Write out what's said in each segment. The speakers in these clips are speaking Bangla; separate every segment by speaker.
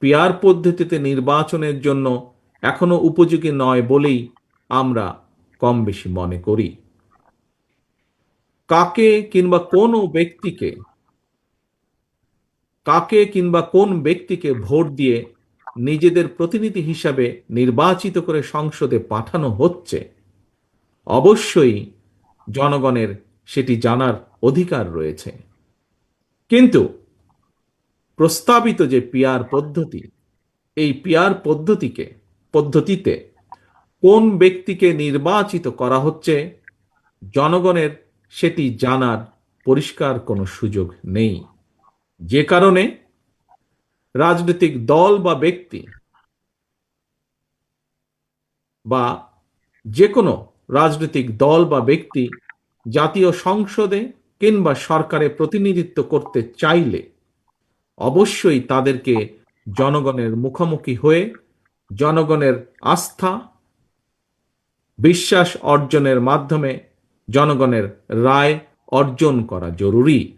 Speaker 1: পিআর পদ্ধতিতে নির্বাচনের জন্য এখনো উপযোগী নয় বলেই আমরা কম বেশি মনে করি। কাকে কিংবা কোন ব্যক্তিকে ভোট দিয়ে নিজেদের প্রতিনিধি হিসাবে নির্বাচিত করে সংসদে পাঠানো হচ্ছে, অবশ্যই জনগণের সেটি জানার অধিকার রয়েছে। কিন্তু প্রস্তাবিত যে পিআর পদ্ধতি, এই পিআর পদ্ধতিতে কোন ব্যক্তিকে নির্বাচিত করা হচ্ছে, জনগণের সেটি জানার পরিষ্কার কোনো সুযোগ নেই। যে কারণে রাজনৈতিক দল বা ব্যক্তি বা যে কোনো রাজনৈতিক দল বা ব্যক্তি জাতীয় সংসদে কিংবা সরকারে প্রতিনিধিত্ব করতে চাইলে অবশ্যই তাদেরকে জনগণের মুখোমুখি হয়ে জনগণের আস্থা বিশ্বাস অর্জনের মাধ্যমে জনগণের রায় অর্জন করা জরুরি।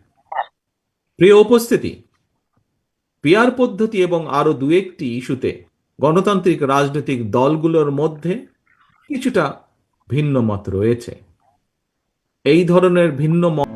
Speaker 1: প্রিয় উপস্থিতি, পিআর পদ্ধতি এবং আরো দু একটি ইস্যুতে গণতান্ত্রিক রাজনৈতিক দলগুলোর মধ্যে কিছুটা ভিন্ন মত রয়েছে। এই ধরনের ভিন্ন মত